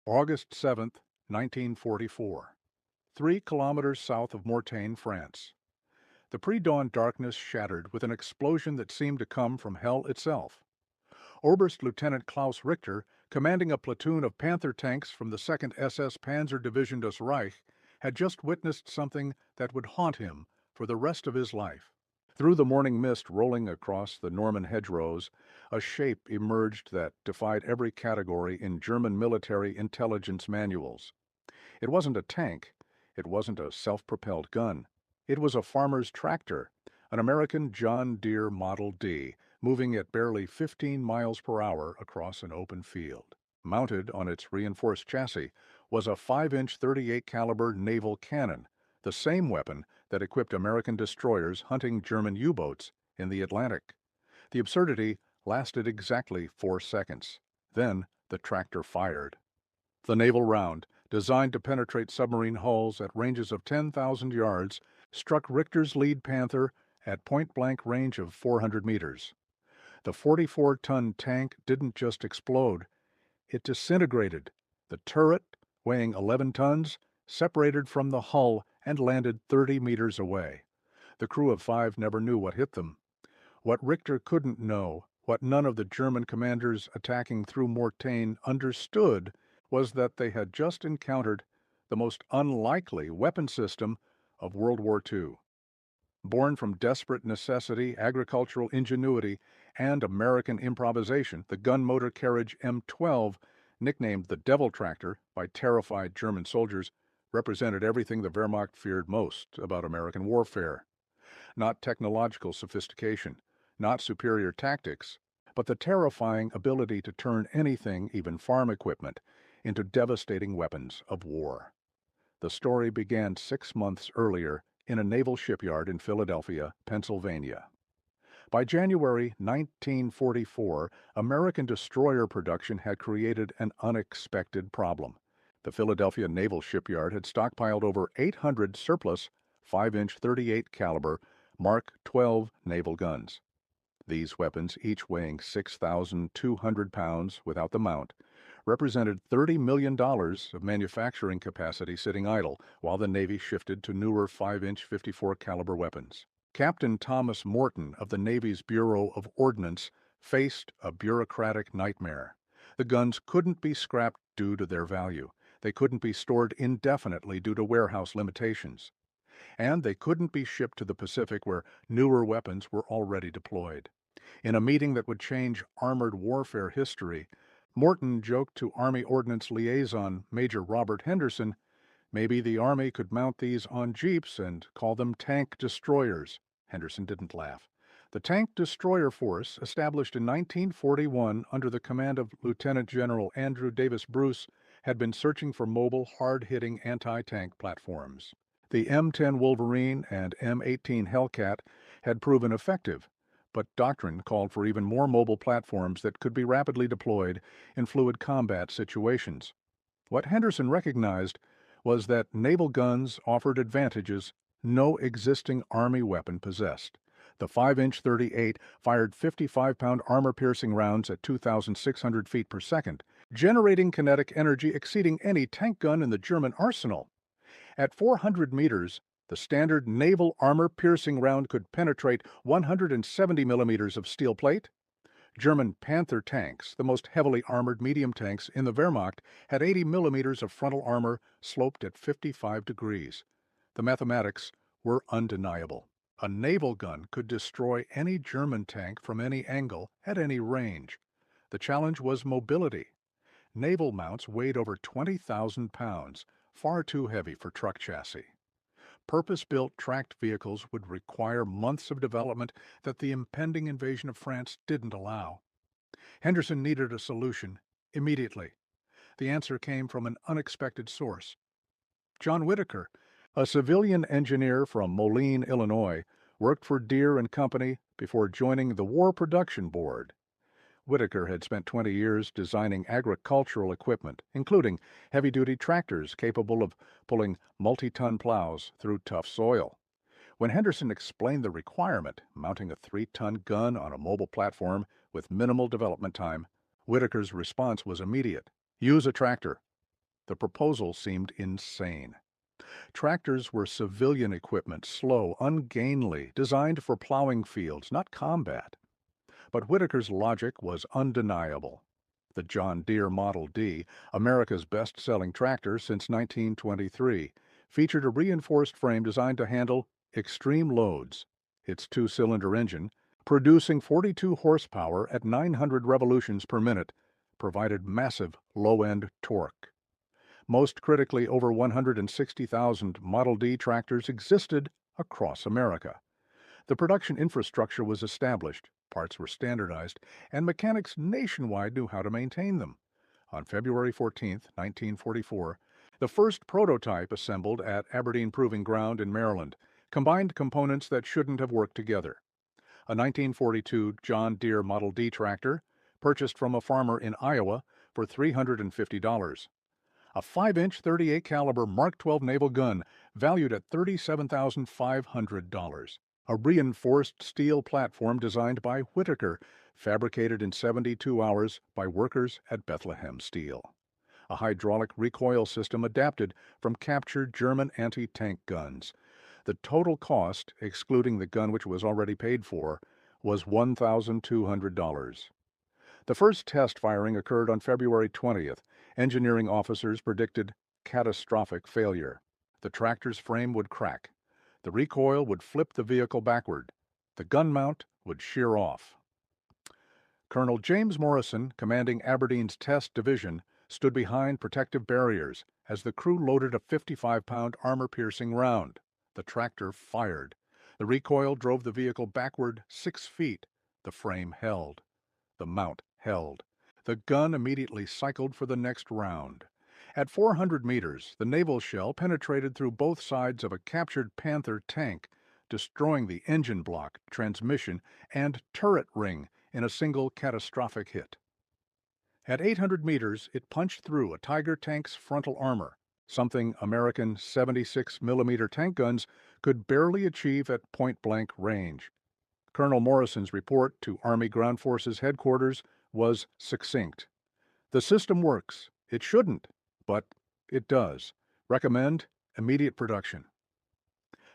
August 7th, 1944. 3 kilometers south of Mortagne, France. The pre-dawn darkness shattered with an explosion that seemed to come from hell itself. Oberst Lieutenant Klaus Richter, commanding a platoon of Panther tanks from the 2nd SS Panzer Division Das Reich, had just witnessed something that would haunt him for the rest of his life. Through the morning mist rolling across the Norman hedgerows, a shape emerged that defied every category in German military intelligence manuals. It wasn't a tank. It wasn't a self-propelled gun. It was a farmer's tractor, an American John Deere Model D, moving at barely 15 miles per hour across an open field. Mounted on its reinforced chassis was a 5-inch 38 caliber naval cannon, the same weapon that equipped American destroyers hunting German U-boats in the Atlantic. The absurdity lasted exactly 4 seconds. Then the tractor fired. The naval round, designed to penetrate submarine hulls at ranges of 10,000 yards, struck Richter's lead Panther at point-blank range of 400 meters. The 44-ton tank didn't just explode, it disintegrated. The turret, weighing 11 tons, separated from the hull and landed 30 meters away. The crew of 5 never knew what hit them. What Richter couldn't know, what none of the German commanders attacking through Mortagne understood, was that they had just encountered the most unlikely weapon system of World War II. Born from desperate necessity, agricultural ingenuity, and American improvisation, the gun-motor carriage M12, nicknamed the Devil Tractor by terrified German soldiers, represented everything the Wehrmacht feared most about American warfare. Not technological sophistication, not superior tactics, but the terrifying ability to turn anything, even farm equipment, into devastating weapons of war. The story began 6 months earlier in a naval shipyard in Philadelphia, Pennsylvania. By January 1944, American destroyer production had created an unexpected problem. The Philadelphia Naval Shipyard had stockpiled over 800 surplus 5-inch 38 caliber Mark 12 naval guns. These weapons, each weighing 6,200 pounds without the mount, represented $30 million of manufacturing capacity sitting idle while the Navy shifted to newer 5-inch 54 caliber weapons. Captain Thomas Morton of the Navy's Bureau of Ordnance faced a bureaucratic nightmare. The guns couldn't be scrapped due to their value. They couldn't be stored indefinitely due to warehouse limitations. And they couldn't be shipped to the Pacific where newer weapons were already deployed. In a meeting that would change armored warfare history, Morton joked to Army Ordnance Liaison Major Robert Henderson, maybe the Army could mount these on jeeps and call them tank destroyers. Henderson didn't laugh. The Tank Destroyer Force, established in 1941 under the command of Lieutenant General Andrew Davis Bruce, had been searching for mobile, hard-hitting anti-tank platforms. The M10 Wolverine and M18 Hellcat had proven effective, but doctrine called for even more mobile platforms that could be rapidly deployed in fluid combat situations. What Henderson recognized was that naval guns offered advantages no existing Army weapon possessed. The 5-inch 38 fired 55-pound armor-piercing rounds at 2,600 feet per second, generating kinetic energy exceeding any tank gun in the German arsenal. At 400 meters, the standard naval armor-piercing round could penetrate 170 millimeters of steel plate. German Panther tanks, the most heavily armored medium tanks in the Wehrmacht, had 80 millimeters of frontal armor sloped at 55 degrees. The mathematics were undeniable. A naval gun could destroy any German tank from any angle at any range. The challenge was mobility. Naval mounts weighed over 20,000 pounds, far too heavy for truck chassis. Purpose-built tracked vehicles would require months of development that the impending invasion of France didn't allow. Henderson needed a solution immediately. The answer came from an unexpected source. John Whitaker, a civilian engineer from Moline, Illinois, worked for Deere and Company before joining the War Production Board. Whitaker had spent 20 years designing agricultural equipment, including heavy-duty tractors capable of pulling multi-ton plows through tough soil. When Henderson explained the requirement, mounting a 3-ton gun on a mobile platform with minimal development time, Whitaker's response was immediate. Use a tractor. The proposal seemed insane. Tractors were civilian equipment, slow, ungainly, designed for plowing fields, not combat. But Whitaker's logic was undeniable. The John Deere Model D, America's best-selling tractor since 1923, featured a reinforced frame designed to handle extreme loads. Its two-cylinder engine, producing 42 horsepower at 900 revolutions per minute, provided massive low-end torque. Most critically, over 160,000 Model D tractors existed across America. The production infrastructure was established, parts were standardized, and mechanics nationwide knew how to maintain them. On February 14, 1944, the first prototype assembled at Aberdeen Proving Ground in Maryland combined components that shouldn't have worked together. A 1942 John Deere Model D tractor, purchased from a farmer in Iowa for $350. A 5-inch 38 caliber Mark 12 naval gun valued at $37,500. A reinforced steel platform designed by Whitaker, fabricated in 72 hours by workers at Bethlehem Steel. A hydraulic recoil system adapted from captured German anti-tank guns. The total cost, excluding the gun which was already paid for, was $1,200. The first test firing occurred on February 20th. Engineering officers predicted catastrophic failure. The tractor's frame would crack. The recoil would flip the vehicle backward. The gun mount would shear off. Colonel James Morrison, commanding Aberdeen's Test Division, stood behind protective barriers as the crew loaded a 55-pound armor-piercing round. The tractor fired. The recoil drove the vehicle backward 6 feet. The frame held. The mount held. The gun immediately cycled for the next round. At 400 meters, the naval shell penetrated through both sides of a captured Panther tank, destroying the engine block, transmission, and turret ring in a single catastrophic hit. At 800 meters, it punched through a Tiger tank's frontal armor, something American 76mm tank guns could barely achieve at point-blank range. Colonel Morrison's report to Army Ground Forces Headquarters was succinct. The system works. It shouldn't, but it does. Recommend immediate production.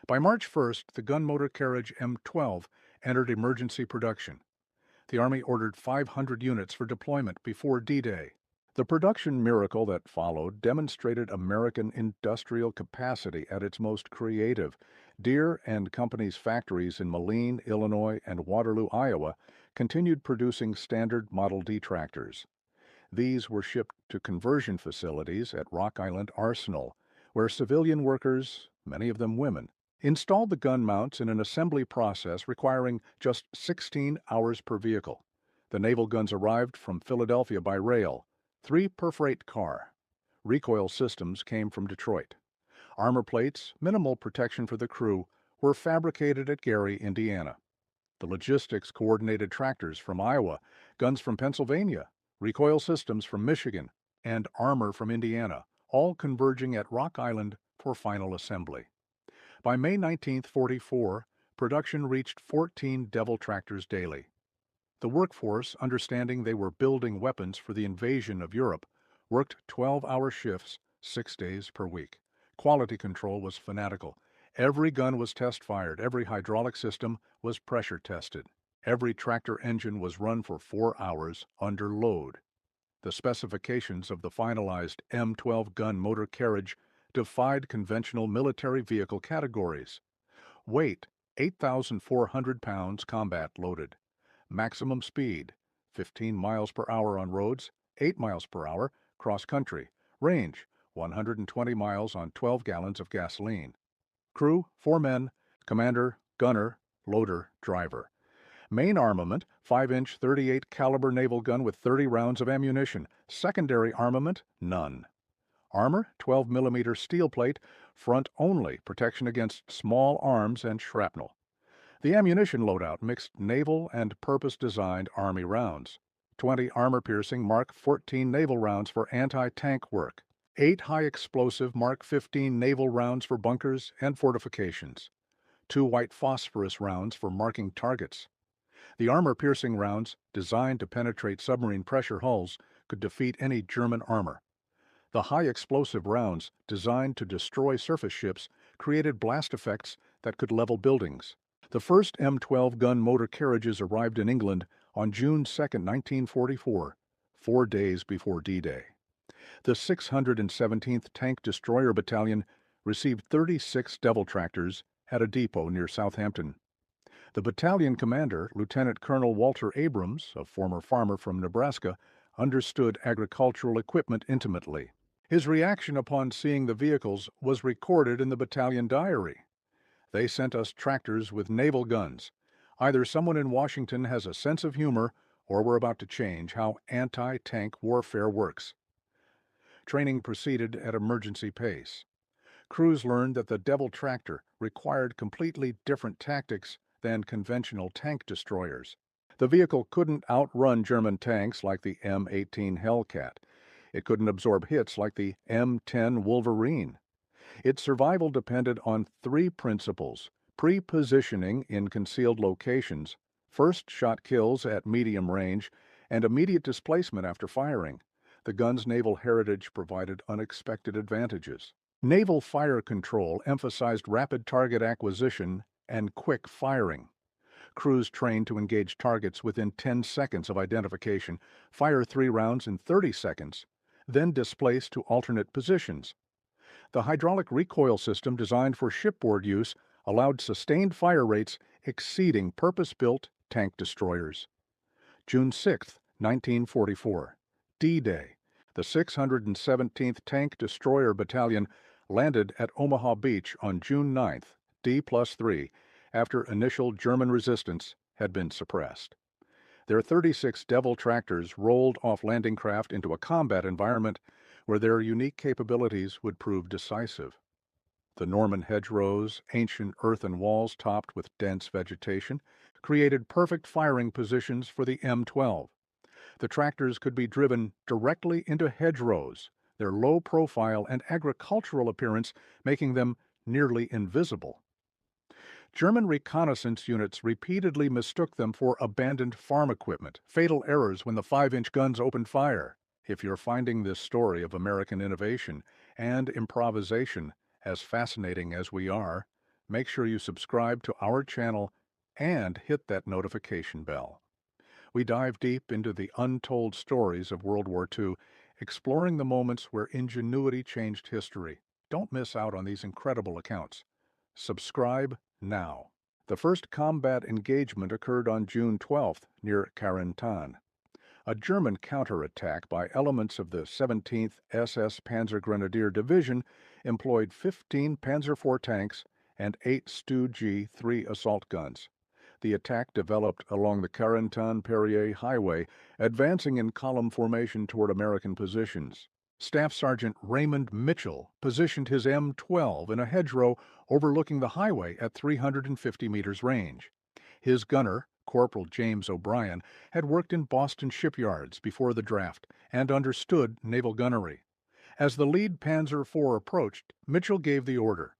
By March 1st, the gun motor carriage M12 entered emergency production. The Army ordered 500 units for deployment before D-Day. The production miracle that followed demonstrated American industrial capacity at its most creative. Deere and Company's factories in Moline, Illinois, and Waterloo, Iowa, continued producing standard Model D tractors. These were shipped to conversion facilities at Rock Island Arsenal, where civilian workers, many of them women, installed the gun mounts in an assembly process requiring just 16 hours per vehicle. The naval guns arrived from Philadelphia by rail, 3 per freight car. Recoil systems came from Detroit. Armor plates, minimal protection for the crew, were fabricated at Gary, Indiana. The logistics coordinated tractors from Iowa, guns from Pennsylvania, recoil systems from Michigan, and armor from Indiana, all converging at Rock Island for final assembly. By May 1944, production reached 14 Devil tractors daily. The workforce, understanding they were building weapons for the invasion of Europe, worked 12-hour shifts 6 days per week. Quality control was fanatical. Every gun was test-fired. Every hydraulic system was pressure-tested. Every tractor engine was run for 4 hours under load. The specifications of the finalized M12 gun motor carriage defied conventional military vehicle categories. Weight, 8,400 pounds combat loaded. Maximum speed, 15 miles per hour on roads, 8 miles per hour cross-country. Range, 120 miles on 12 gallons of gasoline. Crew, 4 men, commander, gunner, loader, driver. Main armament, 5-inch 38 caliber naval gun with 30 rounds of ammunition. Secondary armament, none. Armor, 12mm steel plate, front only, protection against small arms and shrapnel. The ammunition loadout mixed naval and purpose-designed Army rounds. 20 armor-piercing Mark 14 naval rounds for anti-tank work. 8 high-explosive Mark 15 naval rounds for bunkers and fortifications. 2 white phosphorus rounds for marking targets. The armor-piercing rounds, designed to penetrate submarine pressure hulls, could defeat any German armor. The high explosive rounds, designed to destroy surface ships, created blast effects that could level buildings. The first M12 gun motor carriages arrived in England on June 2, 1944, 4 days before D-Day. The 617th Tank Destroyer Battalion received 36 Devil tractors at a depot near Southampton. The battalion commander, Lieutenant Colonel Walter Abrams, a former farmer from Nebraska, understood agricultural equipment intimately. His reaction upon seeing the vehicles was recorded in the battalion diary. "They sent us tractors with naval guns. Either someone in Washington has a sense of humor, or we're about to change how anti-tank warfare works." Training proceeded at emergency pace. Crews learned that the Devil tractor required completely different tactics than conventional tank destroyers. The vehicle couldn't outrun German tanks like the M18 Hellcat. It couldn't absorb hits like the M10 Wolverine. Its survival depended on three principles: pre-positioning in concealed locations, first shot kills at medium range, and immediate displacement after firing. The gun's naval heritage provided unexpected advantages. Naval fire control emphasized rapid target acquisition and quick firing. Crews trained to engage targets within 10 seconds of identification, fire 3 rounds in 30 seconds, then displace to alternate positions. The hydraulic recoil system designed for shipboard use allowed sustained fire rates exceeding purpose-built tank destroyers. June 6, 1944. D-Day. The 617th Tank Destroyer Battalion landed at Omaha Beach on June 9th, D+3, after initial German resistance had been suppressed. Their 36 Devil tractors rolled off landing craft into a combat environment where their unique capabilities would prove decisive. The Norman hedgerows, ancient earthen walls topped with dense vegetation, created perfect firing positions for the M12. The tractors could be driven directly into hedgerows, their low profile and agricultural appearance making them nearly invisible. German reconnaissance units repeatedly mistook them for abandoned farm equipment, fatal errors when the 5-inch guns opened fire. If you're finding this story of American innovation and improvisation as fascinating as we are, make sure you subscribe to our channel and hit that notification bell. We dive deep into the untold stories of World War II, exploring the moments where ingenuity changed history. Don't miss out on these incredible accounts. Subscribe now. The first combat engagement occurred on June 12th near Carentan. A German counterattack by elements of the 17th SS Panzergrenadier Division employed 15 Panzer IV tanks and 8 Stu G-3 assault guns. The attack developed along the Carentan-Perrier Highway, advancing in column formation toward American positions. Staff Sergeant Raymond Mitchell positioned his M12 in a hedgerow overlooking the highway at 350 meters range. His gunner, Corporal James O'Brien, had worked in Boston shipyards before the draft and understood naval gunnery. As the lead Panzer IV approached, Mitchell gave the order.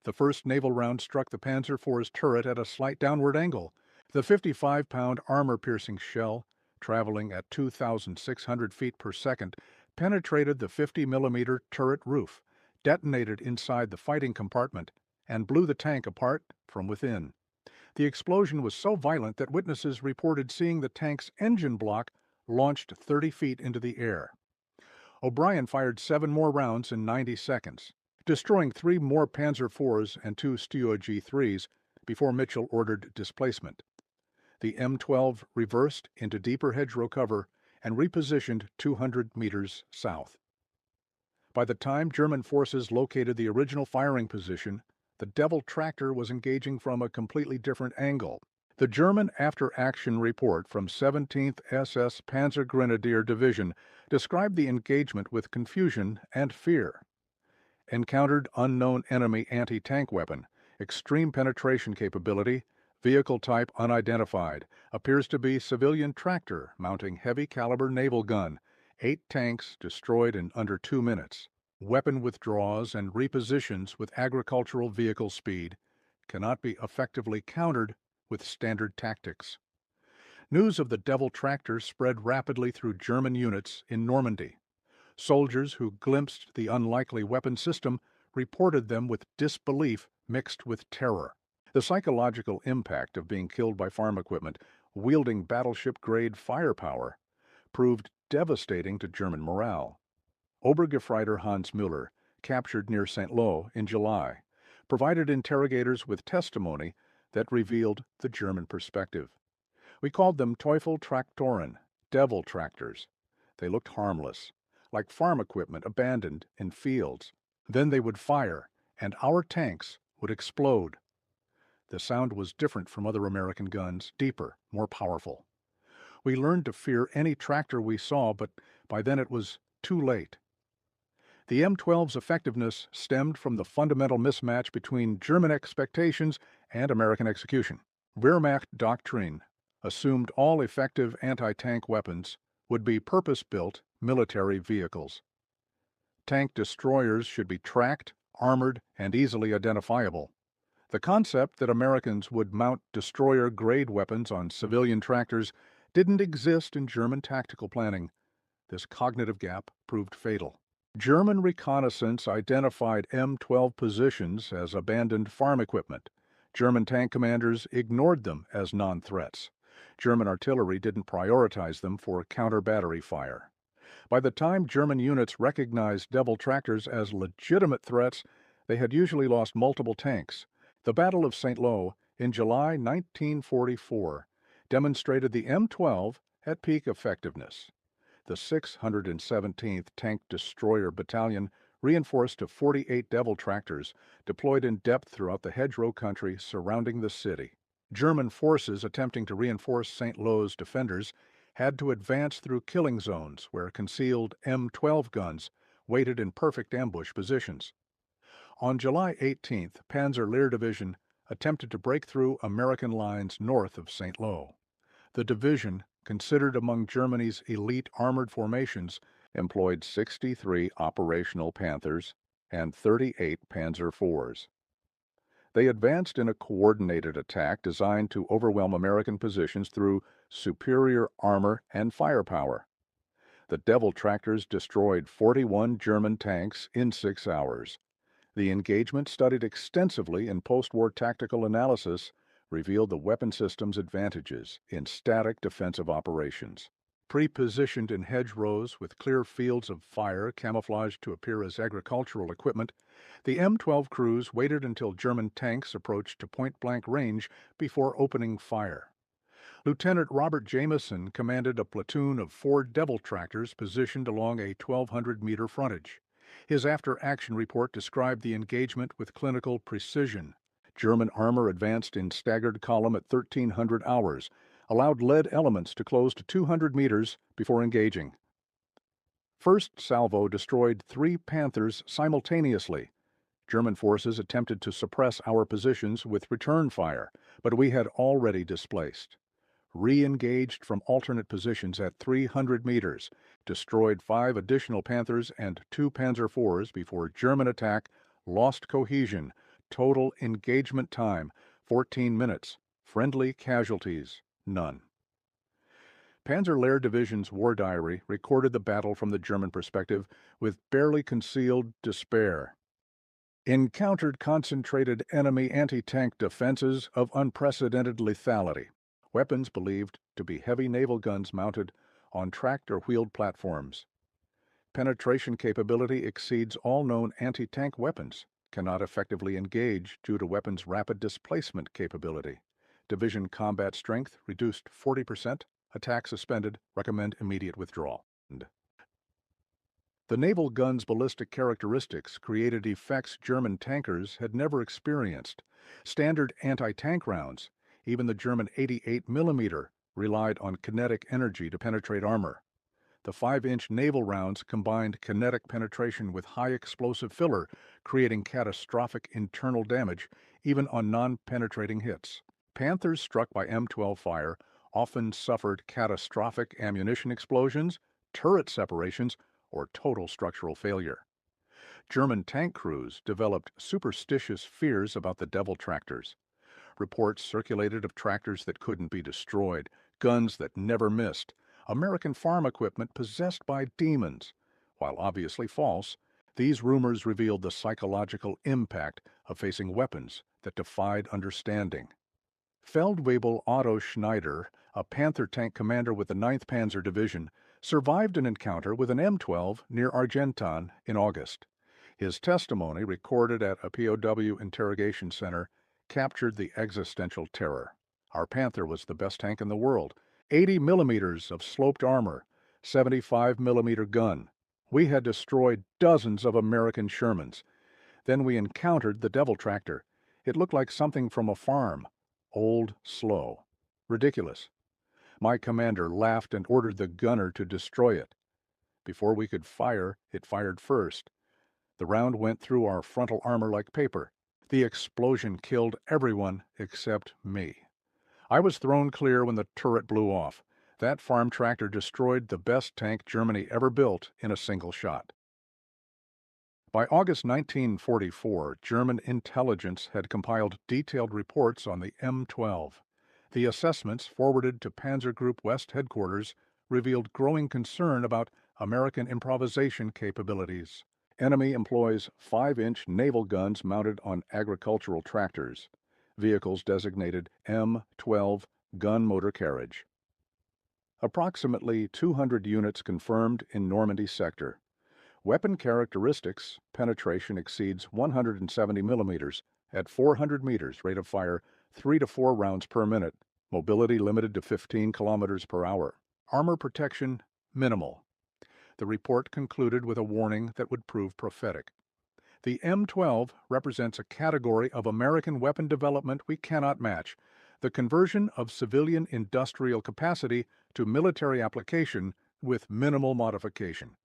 The first naval round struck the Panzer IV's turret at a slight downward angle. The 55-pound armor-piercing shell, traveling at 2,600 feet per second, penetrated the 50-millimeter turret roof, detonated inside the fighting compartment, and blew the tank apart from within. The explosion was so violent that witnesses reported seeing the tank's engine block launched 30 feet into the air. O'Brien fired 7 more rounds in 90 seconds, destroying 3 more Panzer IVs and 2 Stu G-3s before Mitchell ordered displacement. The M12 reversed into deeper hedgerow cover and repositioned 200 meters south. By the time German forces located the original firing position, the Devil tractor was engaging from a completely different angle. The German after-action report from 17th SS Panzergrenadier Division described the engagement with confusion and fear. Encountered unknown enemy anti-tank weapon, extreme penetration capability, vehicle type unidentified, appears to be civilian tractor mounting heavy-caliber naval gun, 8 tanks destroyed in under 2 minutes. Weapon withdraws and repositions with agricultural vehicle speed cannot be effectively countered with standard tactics. News of the Devil tractor spread rapidly through German units in Normandy. Soldiers who glimpsed the unlikely weapon system reported them with disbelief mixed with terror. The psychological impact of being killed by farm equipment wielding battleship-grade firepower proved devastating to German morale. Obergefreiter Hans Müller, captured near St. Lo in July, provided interrogators with testimony that revealed the German perspective. We called them Teufel Traktoren, devil tractors. They looked harmless, like farm equipment abandoned in fields. Then they would fire, and our tanks would explode. The sound was different from other American guns, deeper, more powerful. We learned to fear any tractor we saw, but by then it was too late. The M12's effectiveness stemmed from the fundamental mismatch between German expectations and American execution. Wehrmacht doctrine assumed all effective anti-tank weapons would be purpose-built military vehicles. Tank destroyers should be tracked, armored, and easily identifiable. The concept that Americans would mount destroyer-grade weapons on civilian tractors didn't exist in German tactical planning. This cognitive gap proved fatal. German reconnaissance identified M12 positions as abandoned farm equipment. German tank commanders ignored them as non-threats. German artillery didn't prioritize them for counter-battery fire. By the time German units recognized devil tractors as legitimate threats, they had usually lost multiple tanks. The Battle of St. Lo in July 1944 demonstrated the M12 at peak effectiveness. The 617th Tank Destroyer Battalion, reinforced to 48 Devil tractors, deployed in depth throughout the hedgerow country surrounding the city. German forces attempting to reinforce St. Lo's defenders had to advance through killing zones where concealed M12 guns waited in perfect ambush positions. On July 18th, Panzer Lehr Division attempted to break through American lines north of St. Lo. The division, considered among Germany's elite armored formations, employed 63 operational Panthers and 38 Panzer IVs. They advanced in a coordinated attack designed to overwhelm American positions through superior armor and firepower. The Devil tractors destroyed 41 German tanks in 6 hours. The engagement, studied extensively in post-war tactical analysis, revealed the weapon system's advantages in static defensive operations. Pre-positioned in hedgerows with clear fields of fire camouflaged to appear as agricultural equipment, the M12 crews waited until German tanks approached to point-blank range before opening fire. Lieutenant Robert Jameson commanded a platoon of 4 Devil tractors positioned along a 1,200-meter frontage. His after-action report described the engagement with clinical precision. German armor advanced in staggered column at 1,300 hours, allowed lead elements to close to 200 meters before engaging. First salvo destroyed 3 Panthers simultaneously. German forces attempted to suppress our positions with return fire, but we had already displaced. Re-engaged from alternate positions at 300 meters, destroyed 5 additional Panthers and 2 Panzer IVs before German attack lost cohesion. Total engagement time, 14 minutes. Friendly casualties, none. Panzer Lehr Division's war diary recorded the battle from the German perspective with barely concealed despair. Encountered concentrated enemy anti-tank defenses of unprecedented lethality. Weapons believed to be heavy naval guns mounted on tracked or wheeled platforms. Penetration capability exceeds all known anti-tank weapons. Cannot effectively engage due to weapons' rapid displacement capability. Division combat strength reduced 40%. Attack suspended. Recommend immediate withdrawal. The naval gun's ballistic characteristics created effects German tankers had never experienced. Standard anti-tank rounds, even the German 88mm, relied on kinetic energy to penetrate armor. The 5-inch naval rounds combined kinetic penetration with high explosive filler, creating catastrophic internal damage even on non-penetrating hits. Panthers struck by M12 fire often suffered catastrophic ammunition explosions, turret separations, or total structural failure. German tank crews developed superstitious fears about the Devil tractors. Reports circulated of tractors that couldn't be destroyed, guns that never missed, American farm equipment possessed by demons. While obviously false, these rumors revealed the psychological impact of facing weapons that defied understanding. Feldwebel Otto Schneider, a Panther tank commander with the 9th Panzer Division, survived an encounter with an M12 near Argentan in August. His testimony, recorded at a POW interrogation center, captured the existential terror. Our Panther was the best tank in the world. 80 millimeters of sloped armor, 75 millimeter gun. We had destroyed dozens of American Shermans. Then we encountered the Devil tractor. It looked like something from a farm. Old, slow. Ridiculous. My commander laughed and ordered the gunner to destroy it. Before we could fire, it fired first. The round went through our frontal armor like paper. The explosion killed everyone except me. I was thrown clear when the turret blew off. That farm tractor destroyed the best tank Germany ever built in a single shot. By August 1944, German intelligence had compiled detailed reports on the M12. The assessments forwarded to Panzer Group West headquarters revealed growing concern about American improvisation capabilities. Enemy employs 5-inch naval guns mounted on agricultural tractors, vehicles designated M12 gun motor carriage. Approximately 200 units confirmed in Normandy sector. Weapon characteristics: penetration exceeds 170 millimeters at 400 meters, rate of fire 3 to 4 rounds per minute, mobility limited to 15 kilometers per hour. Armor protection minimal. The report concluded with a warning that would prove prophetic. The M12 represents a category of American weapon development we cannot match, the conversion of civilian industrial capacity to military application with minimal modification.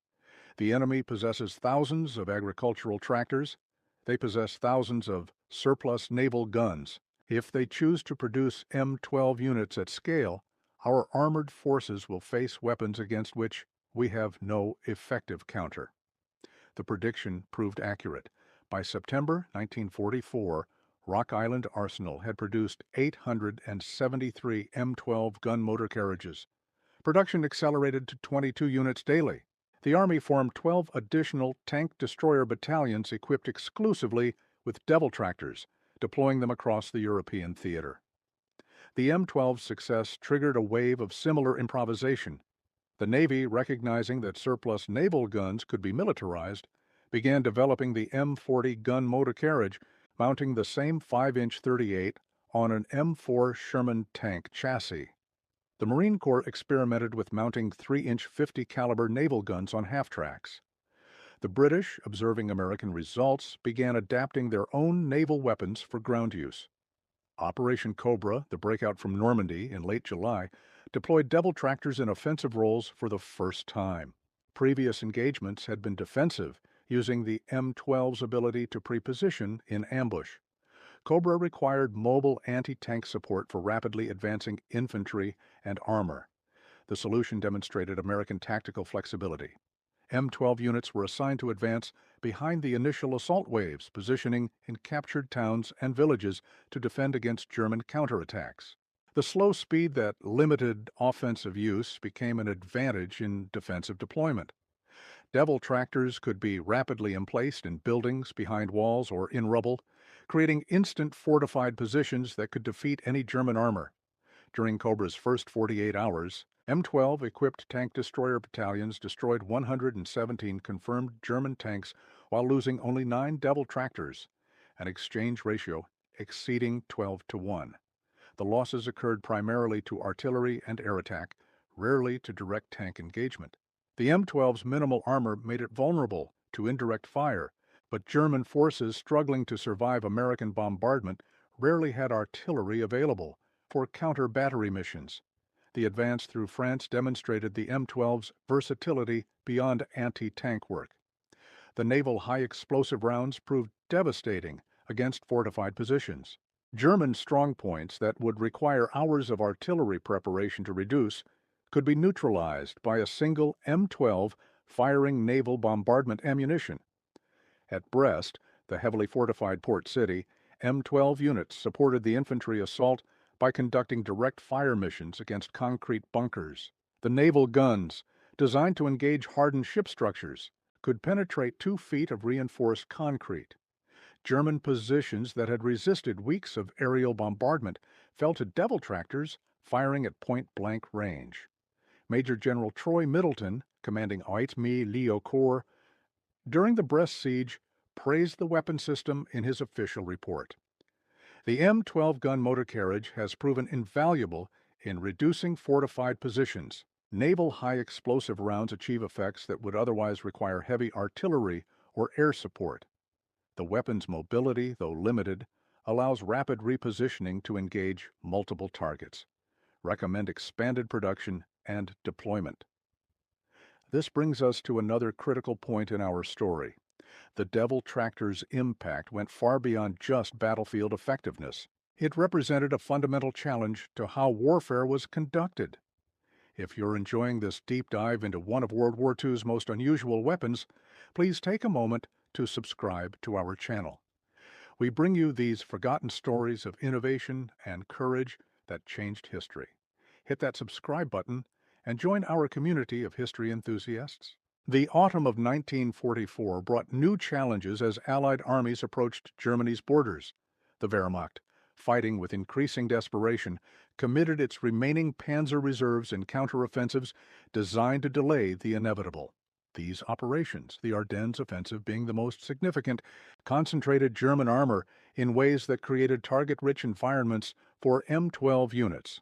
The enemy possesses thousands of agricultural tractors. They possess thousands of surplus naval guns. If they choose to produce M12 units at scale, our armored forces will face weapons against which we have no effective counter. The prediction proved accurate. By September 1944, Rock Island Arsenal had produced 873 M12 gun motor carriages. Production accelerated to 22 units daily. The Army formed 12 additional tank destroyer battalions equipped exclusively with Devil tractors, deploying them across the European theater. The M12's success triggered a wave of similar improvisation. The Navy, recognizing that surplus naval guns could be militarized, began developing the M40 gun motor carriage, mounting the same 5-inch 38 on an M4 Sherman tank chassis. The Marine Corps experimented with mounting 3-inch 50 caliber naval guns on half-tracks. The British, observing American results, began adapting their own naval weapons for ground use. Operation Cobra, the breakout from Normandy in late July, deployed Devil tractors in offensive roles for the first time. Previous engagements had been defensive, using the M12's ability to pre-position in ambush. Cobra required mobile anti-tank support for rapidly advancing infantry and armor. The solution demonstrated American tactical flexibility. M12 units were assigned to advance behind the initial assault waves, positioning in captured towns and villages to defend against German counterattacks. The slow speed that limited offensive use became an advantage in defensive deployment. Devil tractors could be rapidly emplaced in buildings, behind walls, or in rubble, creating instant fortified positions that could defeat any German armor. During Cobra's first 48 hours, M12-equipped tank destroyer battalions destroyed 117 confirmed German tanks while losing only 9 Devil tractors, an exchange ratio exceeding 12 to 1. The losses occurred primarily to artillery and air attack, rarely to direct tank engagement. The M12's minimal armor made it vulnerable to indirect fire, but German forces struggling to survive American bombardment rarely had artillery available for counter-battery missions. The advance through France demonstrated the M12's versatility beyond anti-tank work. The naval high-explosive rounds proved devastating against fortified positions. German strongpoints that would require hours of artillery preparation to reduce could be neutralized by a single M12 firing naval bombardment ammunition. At Brest, the heavily fortified port city, M12 units supported the infantry assault by conducting direct fire missions against concrete bunkers. The naval guns, designed to engage hardened ship structures, could penetrate 2 feet of reinforced concrete. German positions that had resisted weeks of aerial bombardment fell to Devil tractors firing at point-blank range. Major General Troy Middleton, commanding 8th Leo Corps, during the Brest siege, praised the weapon system in his official report. The M12 gun motor carriage has proven invaluable in reducing fortified positions. Naval high-explosive rounds achieve effects that would otherwise require heavy artillery or air support. The weapon's mobility, though limited, allows rapid repositioning to engage multiple targets. Recommend expanded production and deployment. This brings us to another critical point in our story. The Devil tractor's impact went far beyond just battlefield effectiveness. It represented a fundamental challenge to how warfare was conducted. If you're enjoying this deep dive into one of World War II's most unusual weapons, please take a moment to subscribe to our channel. We bring you these forgotten stories of innovation and courage that changed history. Hit that subscribe button and join our community of history enthusiasts. The autumn of 1944 brought new challenges as Allied armies approached Germany's borders. The Wehrmacht, fighting with increasing desperation, committed its remaining panzer reserves in counteroffensives designed to delay the inevitable. These operations, the Ardennes offensive being the most significant, concentrated German armor in ways that created target-rich environments for M12 units.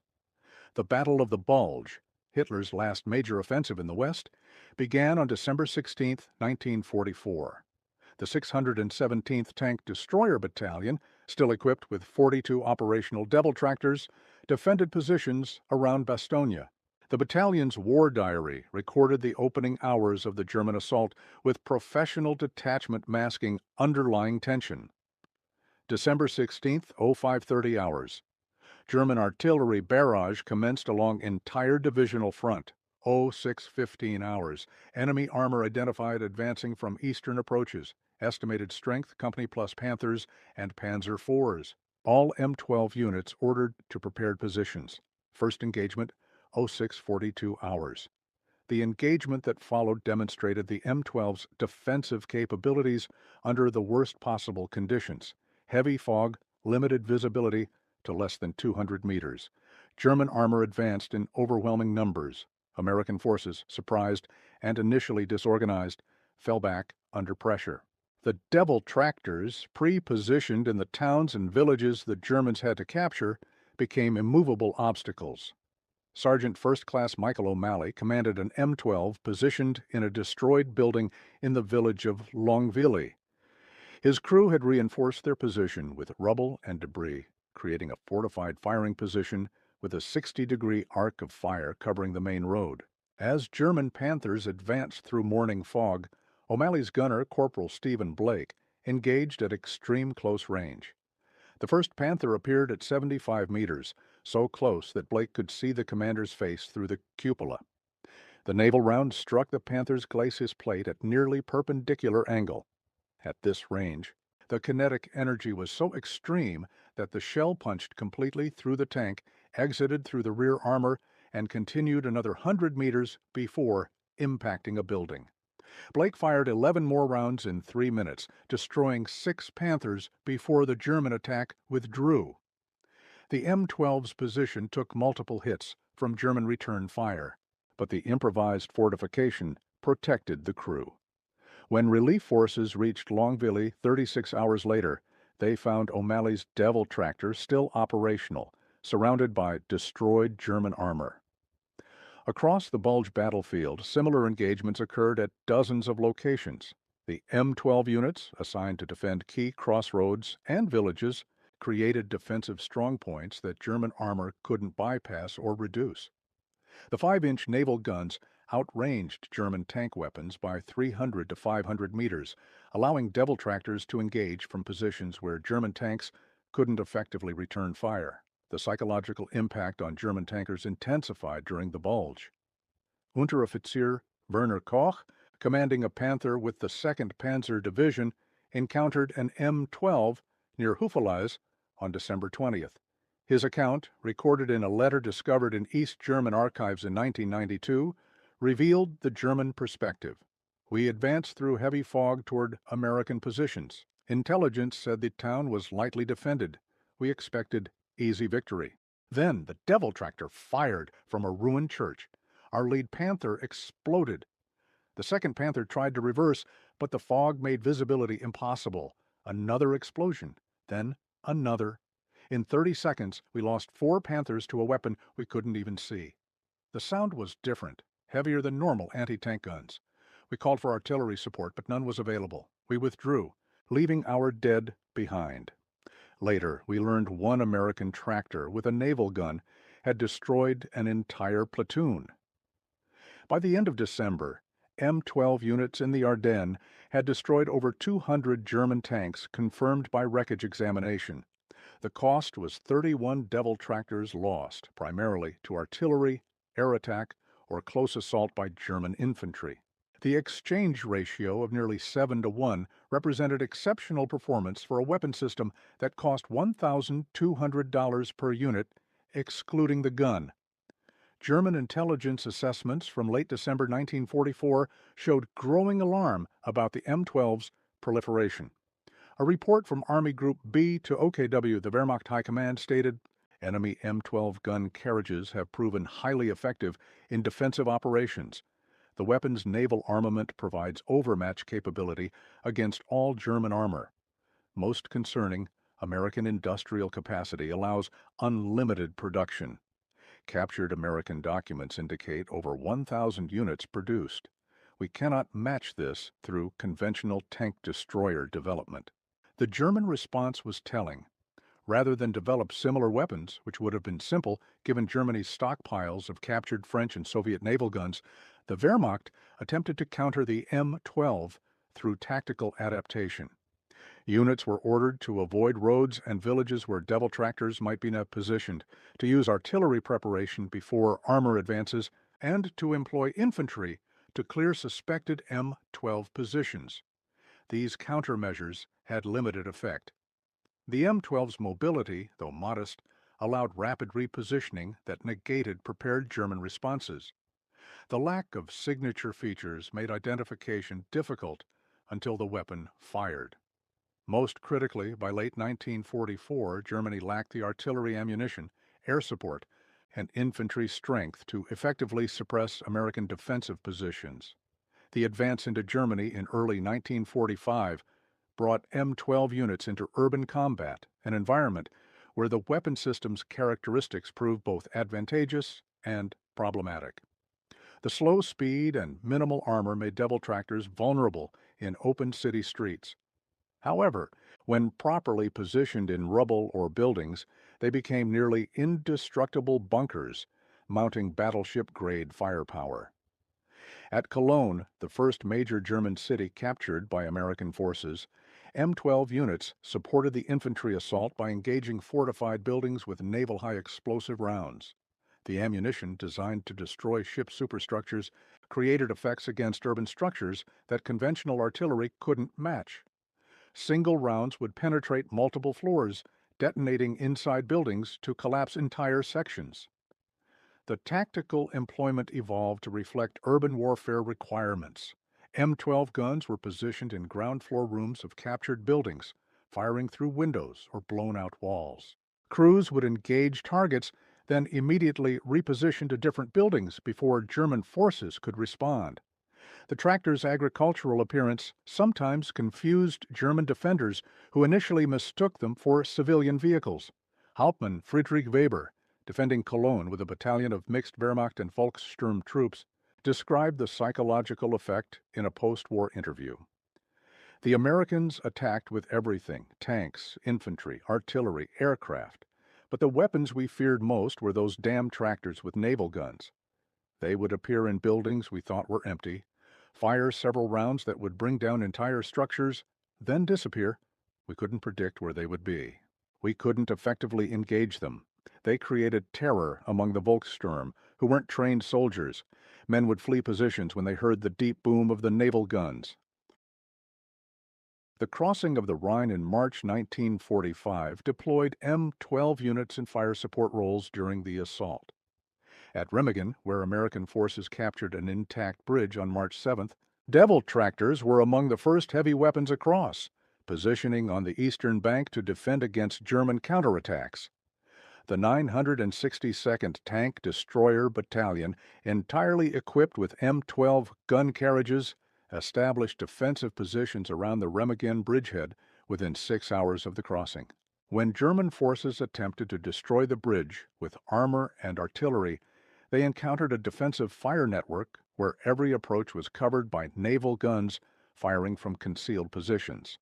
The Battle of the Bulge, Hitler's last major offensive in the West, began on December 16, 1944. The 617th Tank Destroyer Battalion, still equipped with 42 operational Devil tractors, defended positions around Bastogne. The battalion's war diary recorded the opening hours of the German assault with professional detachment masking underlying tension. December 16, 0530 hours. German artillery barrage commenced along entire divisional front. 0615 hours. Enemy armor identified advancing from eastern approaches. Estimated strength, Company plus Panthers and Panzer IVs. All M12 units ordered to prepared positions. First engagement, 0642 hours. The engagement that followed demonstrated the M12's defensive capabilities under the worst possible conditions. Heavy fog, limited visibility to less than 200 meters. German armor advanced in overwhelming numbers. American forces, surprised and initially disorganized, fell back under pressure. The Devil tractors, pre-positioned in the towns and villages the Germans had to capture, became immovable obstacles. Sergeant First Class Michael O'Malley commanded an M12 positioned in a destroyed building in the village of Longville. His crew had reinforced their position with rubble and debris, creating a fortified firing position with a 60-degree arc of fire covering the main road. As German Panthers advanced through morning fog, O'Malley's gunner, Corporal Stephen Blake, engaged at extreme close range. The first Panther appeared at 75 meters, so close that Blake could see the commander's face through the cupola. The naval round struck the Panther's glacis plate at nearly perpendicular angle. At this range, the kinetic energy was so extreme that the shell punched completely through the tank, exited through the rear armor, and continued another 100 meters before impacting a building. Blake fired 11 more rounds in 3 minutes, destroying 6 Panthers before the German attack withdrew. The M12's position took multiple hits from German return fire, but the improvised fortification protected the crew. When relief forces reached Longville 36 hours later, they found O'Malley's Devil tractor still operational, surrounded by destroyed German armor. Across the Bulge battlefield, similar engagements occurred at dozens of locations. The M12 units, assigned to defend key crossroads and villages, created defensive strongpoints that German armor couldn't bypass or reduce. The 5-inch naval guns outranged German tank weapons by 300 to 500 meters, allowing Devil tractors to engage from positions where German tanks couldn't effectively return fire. The psychological impact on German tankers intensified during the Bulge. Unteroffizier Werner Koch, commanding a Panther with the 2nd Panzer Division, encountered an M12 near Hufeleis on December 20th. His account, recorded in a letter discovered in East German archives in 1992, revealed the German perspective. We advanced through heavy fog toward American positions. Intelligence said the town was lightly defended. We expected easy victory. Then the Devil Tractor fired from a ruined church. Our lead Panther exploded. The second Panther tried to reverse, but the fog made visibility impossible. Another explosion. Then another. In 30 seconds, we lost 4 Panthers to a weapon we couldn't even see. The sound was different, heavier than normal anti-tank guns. We called for artillery support, but none was available. We withdrew, leaving our dead behind. Later, we learned one American tractor with a naval gun had destroyed an entire platoon. By the end of December, M12 units in the Ardennes had destroyed over 200 German tanks confirmed by wreckage examination. The cost was 31 Devil tractors lost, primarily to artillery, air attack, or close assault by German infantry. The exchange ratio of nearly 7 to 1 represented exceptional performance for a weapon system that cost $1,200 per unit, excluding the gun. German intelligence assessments from late December 1944 showed growing alarm about the M12's proliferation. A report from Army Group B to OKW, the Wehrmacht High Command, stated, "Enemy M12 gun carriages have proven highly effective in defensive operations. The weapon's naval armament provides overmatch capability against all German armor. Most concerning, American industrial capacity allows unlimited production. Captured American documents indicate over 1,000 units produced. We cannot match this through conventional tank destroyer development." The German response was telling. Rather than develop similar weapons, which would have been simple given Germany's stockpiles of captured French and Soviet naval guns, the Wehrmacht attempted to counter the M12 through tactical adaptation. Units were ordered to avoid roads and villages where Devil tractors might be positioned, to use artillery preparation before armor advances, and to employ infantry to clear suspected M12 positions. These countermeasures had limited effect. The M12's mobility, though modest, allowed rapid repositioning that negated prepared German responses. The lack of signature features made identification difficult until the weapon fired. Most critically, by late 1944, Germany lacked the artillery ammunition, air support, and infantry strength to effectively suppress American defensive positions. The advance into Germany in early 1945 brought M12 units into urban combat, an environment where the weapon system's characteristics proved both advantageous and problematic. The slow speed and minimal armor made Devil tractors vulnerable in open city streets. However, when properly positioned in rubble or buildings, they became nearly indestructible bunkers, mounting battleship-grade firepower. At Cologne, the first major German city captured by American forces, M12 units supported the infantry assault by engaging fortified buildings with naval high-explosive rounds. The ammunition, designed to destroy ship superstructures, created effects against urban structures that conventional artillery couldn't match. Single rounds would penetrate multiple floors, detonating inside buildings to collapse entire sections. The tactical employment evolved to reflect urban warfare requirements. M12 guns were positioned in ground floor rooms of captured buildings, firing through windows or blown-out walls. Crews would engage targets, then immediately reposition to different buildings before German forces could respond. The tractor's agricultural appearance sometimes confused German defenders who initially mistook them for civilian vehicles. Hauptmann Friedrich Weber, defending Cologne with a battalion of mixed Wehrmacht and Volkssturm troops, described the psychological effect in a post-war interview. The Americans attacked with everything: tanks, infantry, artillery, aircraft. But the weapons we feared most were those damn tractors with naval guns. They would appear in buildings we thought were empty, fire several rounds that would bring down entire structures, then disappear. We couldn't predict where they would be. We couldn't effectively engage them. They created terror among the Volkssturm, who weren't trained soldiers. Men would flee positions when they heard the deep boom of the naval guns. The crossing of the Rhine in March 1945 deployed M12 units in fire support roles during the assault. At Remagen, where American forces captured an intact bridge on March 7th, Devil tractors were among the first heavy weapons across, positioning on the eastern bank to defend against German counterattacks. The 962nd Tank Destroyer Battalion, entirely equipped with M12 gun carriages, established defensive positions around the Remagen bridgehead within 6 hours of the crossing. When German forces attempted to destroy the bridge with armor and artillery, they encountered a defensive fire network where every approach was covered by naval guns firing from concealed positions.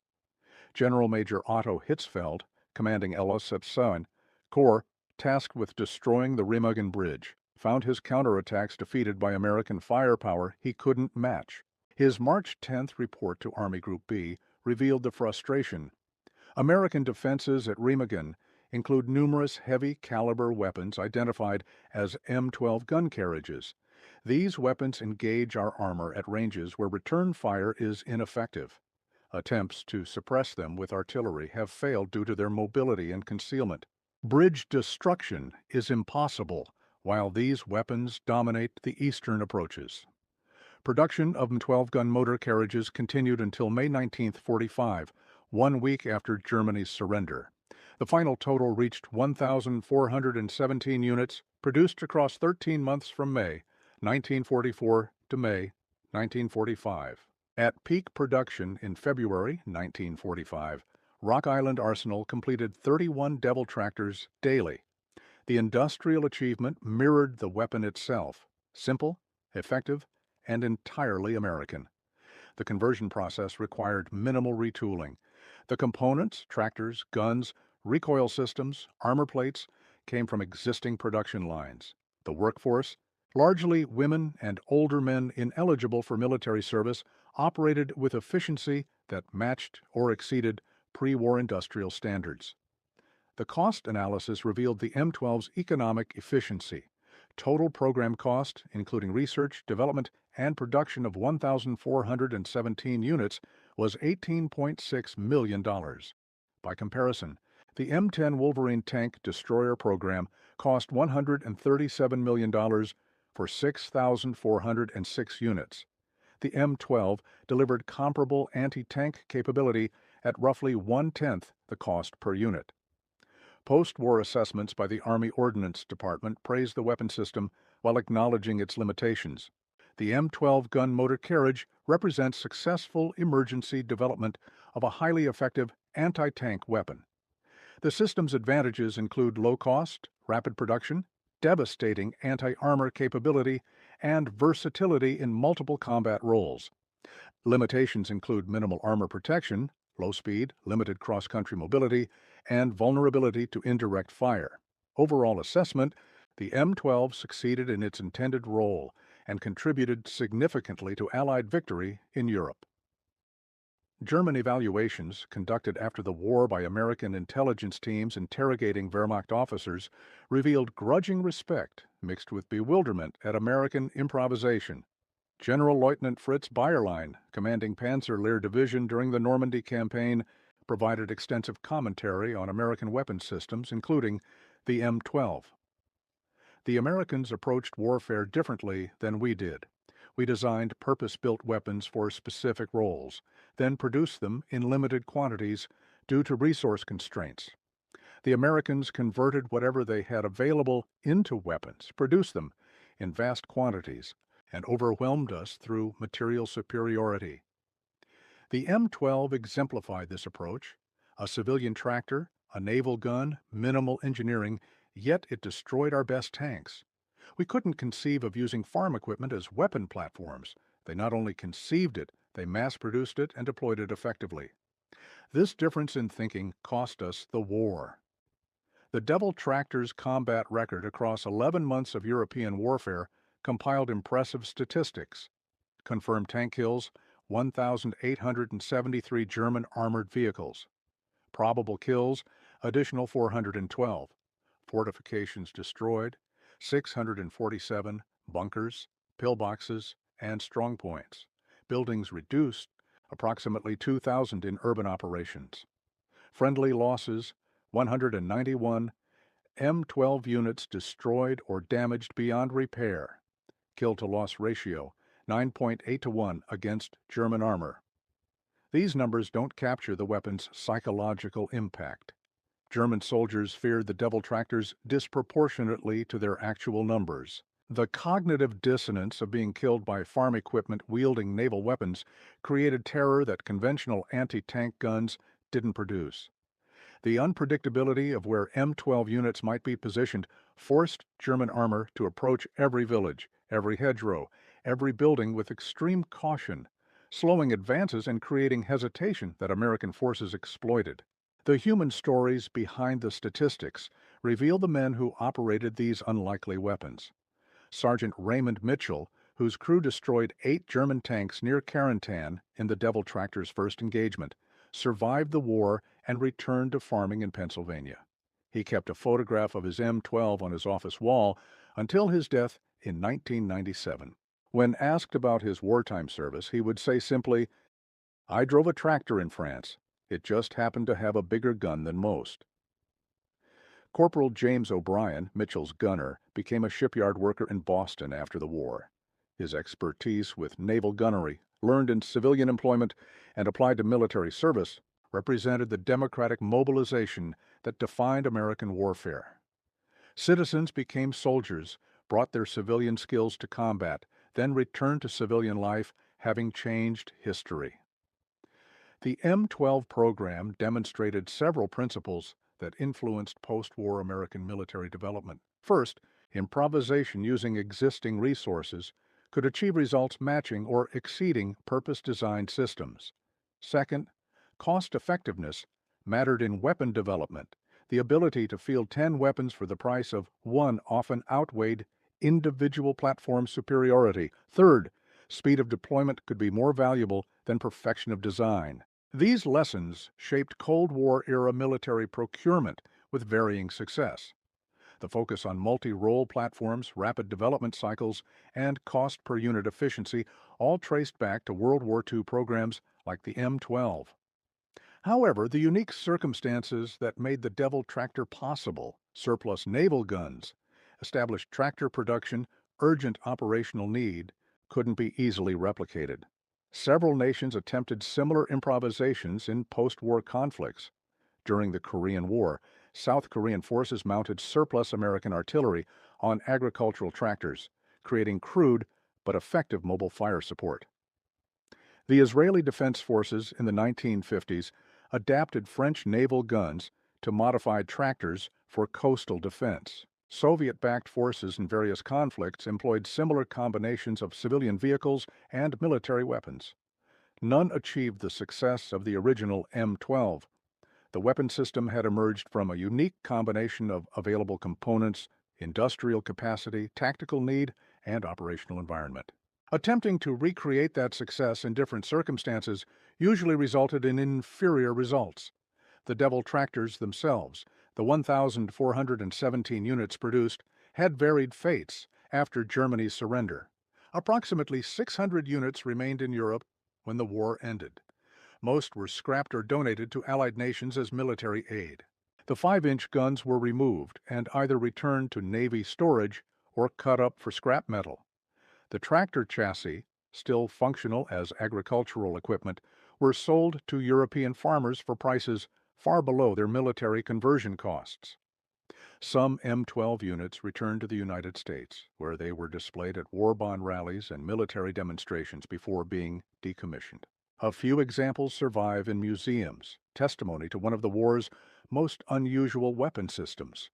General Major Otto Hitzfeld, commanding LS-7 Corps, tasked with destroying the Remagen Bridge, found his counterattacks defeated by American firepower he couldn't match. His March 10th report to Army Group B revealed the frustration. American defenses at Remagen include numerous heavy-caliber weapons identified as M12 gun carriages. These weapons engage our armor at ranges where return fire is ineffective. Attempts to suppress them with artillery have failed due to their mobility and concealment. Bridge destruction is impossible while these weapons dominate the eastern approaches. Production of M12-gun motor carriages continued until May 19, 1945, 1 week after Germany's surrender. The final total reached 1,417 units, produced across 13 months from May 1944 to May 1945. At peak production in February 1945, Rock Island Arsenal completed 31 Devil tractors daily. The industrial achievement mirrored the weapon itself: simple, effective, and entirely American. The conversion process required minimal retooling. The components, tractors, guns, recoil systems, armor plates, came from existing production lines. The workforce, largely women and older men ineligible for military service, operated with efficiency that matched or exceeded pre-war industrial standards. The cost analysis revealed the M12's economic efficiency. Total program cost, including research, development, and production of 1,417 units, was $18.6 million. By comparison, the M10 Wolverine Tank Destroyer program cost $137 million for 6,406 units. The M12 delivered comparable anti-tank capability at roughly 1/10 the cost per unit. Post-war assessments by the Army Ordnance Department praised the weapon system while acknowledging its limitations. The M12 gun motor carriage represents successful emergency development of a highly effective anti-tank weapon. The system's advantages include low cost, rapid production, devastating anti-armor capability, and versatility in multiple combat roles. Limitations include minimal armor protection, low speed, limited cross-country mobility, and vulnerability to indirect fire. Overall assessment: the M12 succeeded in its intended role and contributed significantly to Allied victory in Europe. German evaluations conducted after the war by American intelligence teams interrogating Wehrmacht officers revealed grudging respect mixed with bewilderment at American improvisation. General Lieutenant Fritz Bayerlein, commanding Panzer Lehr Division during the Normandy campaign, provided extensive commentary on American weapon systems, including the M12. The Americans approached warfare differently than we did. We designed purpose-built weapons for specific roles, then produced them in limited quantities due to resource constraints. The Americans converted whatever they had available into weapons, produced them in vast quantities, and overwhelmed us through material superiority. The M12 exemplified this approach: a civilian tractor, a naval gun, minimal engineering, yet it destroyed our best tanks. We couldn't conceive of using farm equipment as weapon platforms. They not only conceived it, they mass-produced it and deployed it effectively. This difference in thinking cost us the war. The Devil tractor's combat record across 11 months of European warfare compiled impressive statistics. Confirmed tank kills: 1,873 German armored vehicles. Probable kills: additional 412. Fortifications destroyed: 647, bunkers, pillboxes, and strongpoints. Buildings reduced: approximately 2,000 in urban operations. Friendly losses: 191. M12 units destroyed or damaged beyond repair. Kill-to-loss ratio: 9.8 to 1 against German armor. These numbers don't capture the weapon's psychological impact. German soldiers feared the Devil tractors disproportionately to their actual numbers. The cognitive dissonance of being killed by farm equipment wielding naval weapons created terror that conventional anti-tank guns didn't produce. The unpredictability of where M12 units might be positioned forced German armor to approach every village, every hedgerow, every building with extreme caution, slowing advances and creating hesitation that American forces exploited. The human stories behind the statistics reveal the men who operated these unlikely weapons. Sergeant Raymond Mitchell, whose crew destroyed 8 German tanks near Carentan in the Devil tractor's first engagement, survived the war and returned to farming in Pennsylvania. He kept a photograph of his M12 on his office wall until his death in 1997. When asked about his wartime service, he would say simply, "I drove a tractor in France. It just happened to have a bigger gun than most." Corporal James O'Brien, Mitchell's gunner, became a shipyard worker in Boston after the war. His expertise with naval gunnery, learned in civilian employment and applied to military service, represented the democratic mobilization that defined American warfare. Citizens became soldiers, brought their civilian skills to combat, then returned to civilian life, having changed history. The M12 program demonstrated several principles that influenced post-war American military development. First, improvisation using existing resources could achieve results matching or exceeding purpose-designed systems. Second, cost-effectiveness mattered in weapon development. The ability to field 10 weapons for the price of one often outweighed individual platform superiority. Third, speed of deployment could be more valuable than perfection of design. These lessons shaped Cold War-era military procurement with varying success. The focus on multi-role platforms, rapid development cycles, and cost per unit efficiency all traced back to World War II programs like the M12. However, the unique circumstances that made the Devil tractor possible, surplus naval guns, established tractor production, urgent operational need, couldn't be easily replicated. Several nations attempted similar improvisations in post-war conflicts. During the Korean War, South Korean forces mounted surplus American artillery on agricultural tractors, creating crude but effective mobile fire support. The Israeli Defense Forces in the 1950s adapted French naval guns to modified tractors for coastal defense. Soviet-backed forces in various conflicts employed similar combinations of civilian vehicles and military weapons. None achieved the success of the original M12. The weapon system had emerged from a unique combination of available components, industrial capacity, tactical need, and operational environment. Attempting to recreate that success in different circumstances usually resulted in inferior results. The Devil tractors themselves, the 1,417 units produced, had varied fates after Germany's surrender. Approximately 600 units remained in Europe when the war ended. Most were scrapped or donated to Allied nations as military aid. The 5-inch guns were removed and either returned to Navy storage or cut up for scrap metal. The tractor chassis, still functional as agricultural equipment, were sold to European farmers for prices far below their military conversion costs. Some M12 units returned to the United States, where they were displayed at war bond rallies and military demonstrations before being decommissioned. A few examples survive in museums, testimony to one of the war's most unusual weapon systems.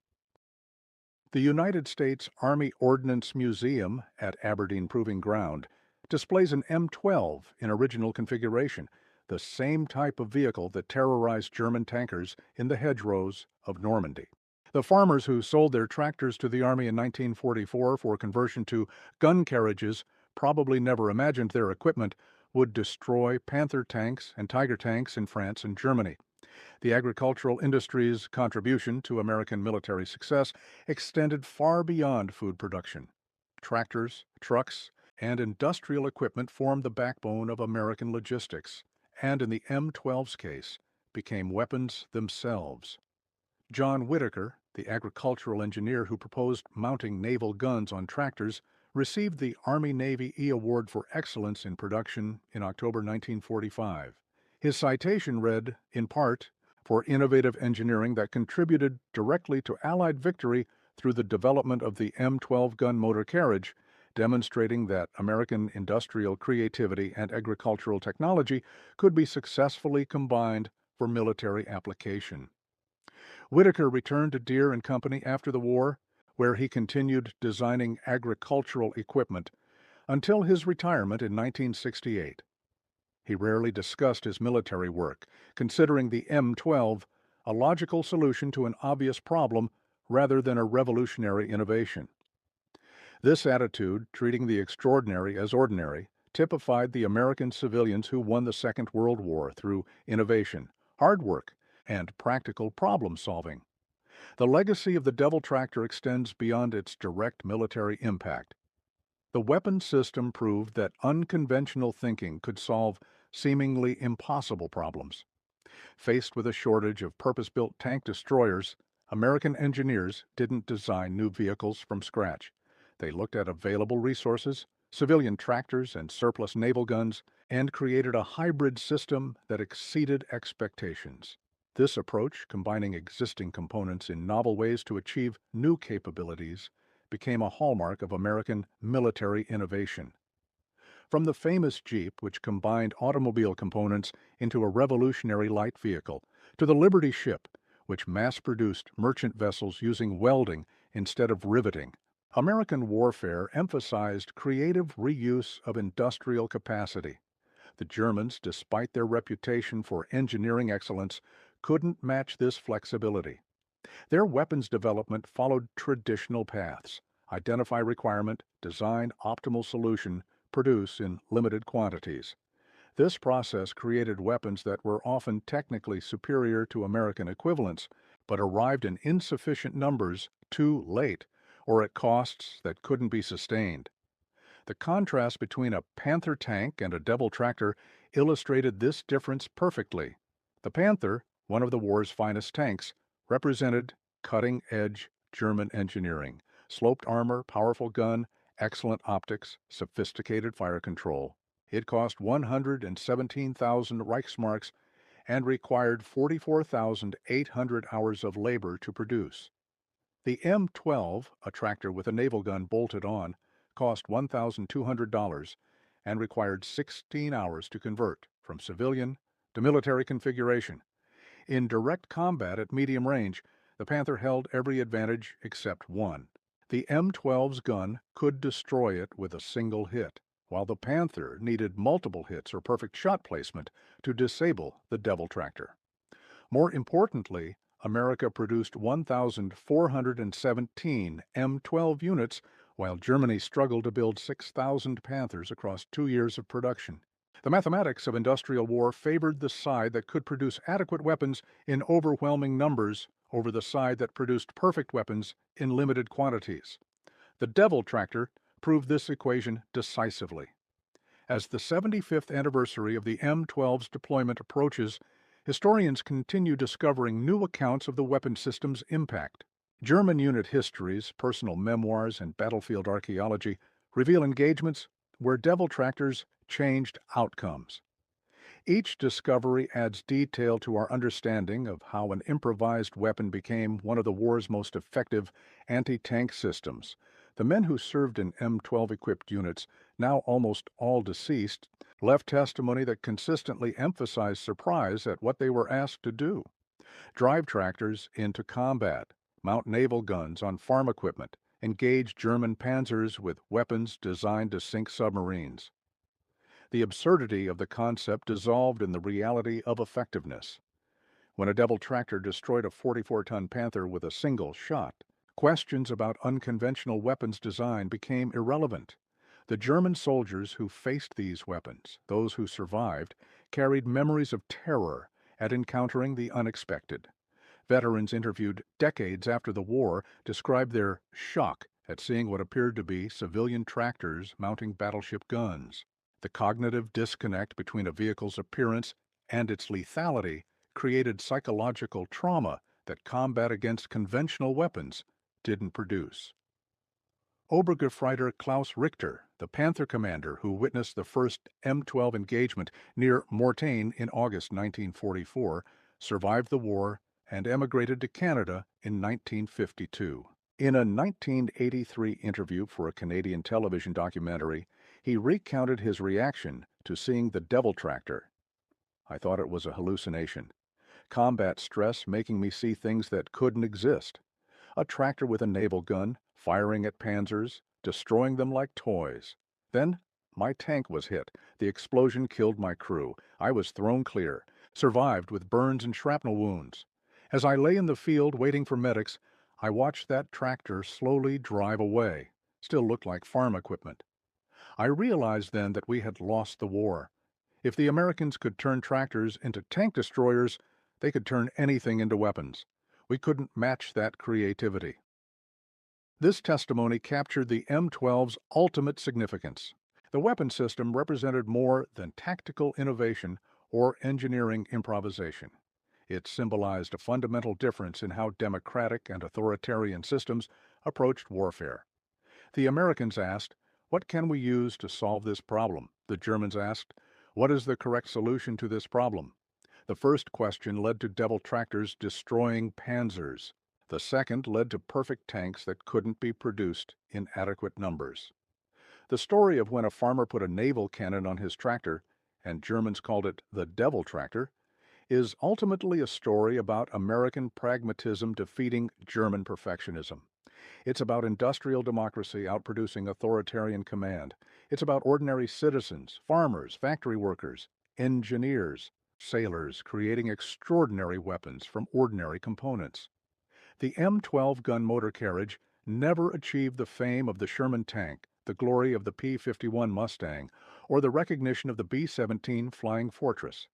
The United States Army Ordnance Museum at Aberdeen Proving Ground displays an M12 in original configuration, the same type of vehicle that terrorized German tankers in the hedgerows of Normandy. The farmers who sold their tractors to the Army in 1944 for conversion to gun carriages probably never imagined their equipment would destroy Panther tanks and Tiger tanks in France and Germany. The agricultural industry's contribution to American military success extended far beyond food production. Tractors, trucks, and industrial equipment formed the backbone of American logistics, and in the M12's case, became weapons themselves. John Whitaker, the agricultural engineer who proposed mounting naval guns on tractors, received the Army-Navy E Award for Excellence in Production in October 1945. His citation read, in part, for innovative engineering that contributed directly to Allied victory through the development of the M12 gun motor carriage, demonstrating that American industrial creativity and agricultural technology could be successfully combined for military application. Whitaker returned to Deere and Company after the war, where he continued designing agricultural equipment until his retirement in 1968. He rarely discussed his military work, considering the M12 a logical solution to an obvious problem rather than a revolutionary innovation. This attitude, treating the extraordinary as ordinary, typified the American civilians who won the Second World War through innovation, hard work, and practical problem solving. The legacy of the Devil tractor extends beyond its direct military impact. The weapon system proved that unconventional thinking could solve seemingly impossible problems. Faced with a shortage of purpose-built tank destroyers, American engineers didn't design new vehicles from scratch. They looked at available resources, civilian tractors and surplus naval guns, and created a hybrid system that exceeded expectations. This approach, combining existing components in novel ways to achieve new capabilities, became a hallmark of American military innovation. From the famous Jeep, which combined automobile components into a revolutionary light vehicle, to the Liberty ship, which mass-produced merchant vessels using welding instead of riveting, American warfare emphasized creative reuse of industrial capacity. The Germans, despite their reputation for engineering excellence, couldn't match this flexibility. Their weapons development followed traditional paths: identify requirement, design optimal solution, produce in limited quantities. This process created weapons that were often technically superior to American equivalents, but arrived in insufficient numbers too late, or at costs that couldn't be sustained. The contrast between a Panther tank and a Devil tractor illustrated this difference perfectly. The Panther, one of the war's finest tanks, represented cutting-edge German engineering: sloped armor, powerful gun, excellent optics, sophisticated fire control. It cost 117,000 Reichsmarks and required 44,800 hours of labor to produce. The M12, a tractor with a naval gun bolted on, cost $1,200 and required 16 hours to convert from civilian to military configuration. In direct combat at medium range, the Panther held every advantage except one. The M12's gun could destroy it with a single hit, while the Panther needed multiple hits or perfect shot placement to disable the Devil tractor. More importantly, America produced 1,417 M12 units, while Germany struggled to build 6,000 Panthers across 2 years of production. The mathematics of industrial war favored the side that could produce adequate weapons in overwhelming numbers over the side that produced perfect weapons in limited quantities. The Devil tractor proved this equation decisively. As the 75th anniversary of the M12's deployment approaches, historians continue discovering new accounts of the weapon system's impact. German unit histories, personal memoirs, and battlefield archaeology reveal engagements where Devil tractors changed outcomes. Each discovery adds detail to our understanding of how an improvised weapon became one of the war's most effective anti-tank systems. The men who served in M12-equipped units, now almost all deceased, left testimony that consistently emphasized surprise at what they were asked to do: drive tractors into combat, mount naval guns on farm equipment, engage German panzers with weapons designed to sink submarines. The absurdity of the concept dissolved in the reality of effectiveness. When a Devil tractor destroyed a 44-ton Panther with a single shot, questions about unconventional weapons design became irrelevant. The German soldiers who faced these weapons, those who survived, carried memories of terror at encountering the unexpected. Veterans interviewed decades after the war described their shock at seeing what appeared to be civilian tractors mounting battleship guns. The cognitive disconnect between a vehicle's appearance and its lethality created psychological trauma that combat against conventional weapons didn't produce. Obergefreiter Klaus Richter, the Panther commander who witnessed the first M12 engagement near Mortain in August 1944, survived the war and emigrated to Canada in 1952. In a 1983 interview for a Canadian television documentary, he recounted his reaction to seeing the Devil Tractor. "I thought it was a hallucination. Combat stress making me see things that couldn't exist. A tractor with a naval gun, firing at panzers, destroying them like toys. Then my tank was hit. The explosion killed my crew. I was thrown clear, survived with burns and shrapnel wounds. As I lay in the field waiting for medics, I watched that tractor slowly drive away. Still looked like farm equipment. I realized then that we had lost the war. If the Americans could turn tractors into tank destroyers, they could turn anything into weapons. We couldn't match that creativity." This testimony captured the M12's ultimate significance. The weapon system represented more than tactical innovation or engineering improvisation. It symbolized a fundamental difference in how democratic and authoritarian systems approached warfare. The Americans asked, "What can we use to solve this problem?" The Germans asked, "What is the correct solution to this problem?" The first question led to Devil tractors destroying panzers. The second led to perfect tanks that couldn't be produced in adequate numbers. The story of when a farmer put a naval cannon on his tractor, and Germans called it the Devil Tractor, is ultimately a story about American pragmatism defeating German perfectionism. It's about industrial democracy outproducing authoritarian command. It's about ordinary citizens, farmers, factory workers, engineers, sailors creating extraordinary weapons from ordinary components. The M12 gun motor carriage never achieved the fame of the Sherman tank, the glory of the P-51 Mustang, or the recognition of the B-17 Flying Fortress.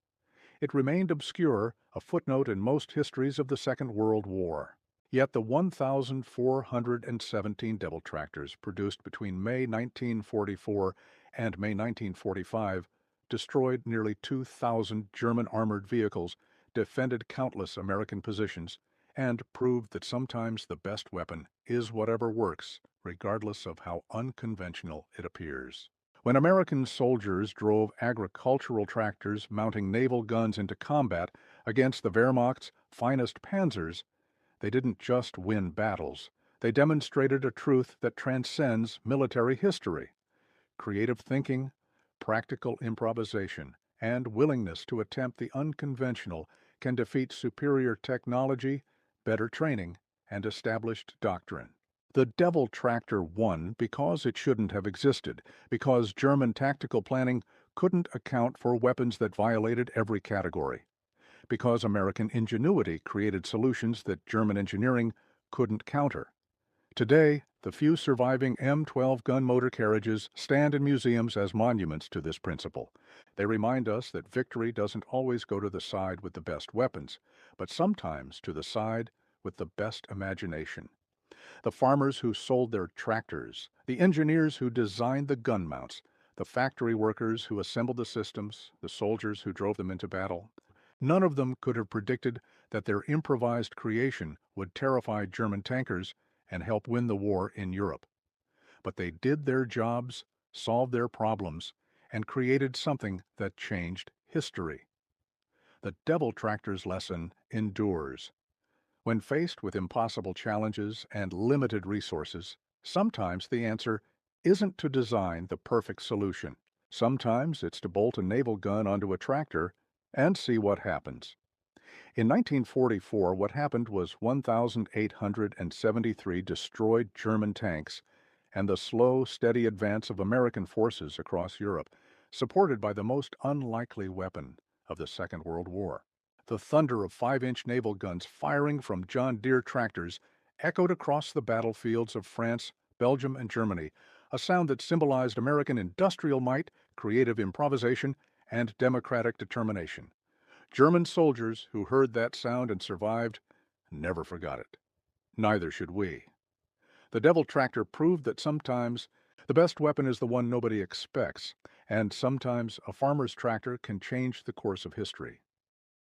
It remained obscure, a footnote in most histories of the Second World War. Yet the 1,417 Devil tractors produced between May 1944 and May 1945 destroyed nearly 2,000 German armored vehicles, defended countless American positions, and proved that sometimes the best weapon is whatever works, regardless of how unconventional it appears. When American soldiers drove agricultural tractors mounting naval guns into combat against the Wehrmacht's finest panzers, they didn't just win battles. They demonstrated a truth that transcends military history. Creative thinking, practical improvisation, and willingness to attempt the unconventional can defeat superior technology, better training, and established doctrine. The Devil Tractor won because it shouldn't have existed, because German tactical planning couldn't account for weapons that violated every category, because American ingenuity created solutions that German engineering couldn't counter. Today, the few surviving M12 gun motor carriages stand in museums as monuments to this principle. They remind us that victory doesn't always go to the side with the best weapons, but sometimes to the side with the best imagination. The farmers who sold their tractors, the engineers who designed the gun mounts, the factory workers who assembled the systems, the soldiers who drove them into battle. None of them could have predicted that their improvised creation would terrify German tankers and help win the war in Europe. But they did their jobs, solved their problems, and created something that changed history. The Devil Tractor's lesson endures. When faced with impossible challenges and limited resources, sometimes the answer isn't to design the perfect solution. Sometimes it's to bolt a naval gun onto a tractor and see what happens. In 1944, what happened was 1,873 destroyed German tanks and the slow, steady advance of American forces across Europe, supported by the most unlikely weapon of the Second World War. The thunder of 5-inch naval guns firing from John Deere tractors echoed across the battlefields of France, Belgium, and Germany, a sound that symbolized American industrial might, creative improvisation, and democratic determination. German soldiers who heard that sound and survived never forgot it. Neither should we. The Devil Tractor proved that sometimes the best weapon is the one nobody expects, and sometimes a farmer's tractor can change the course of history.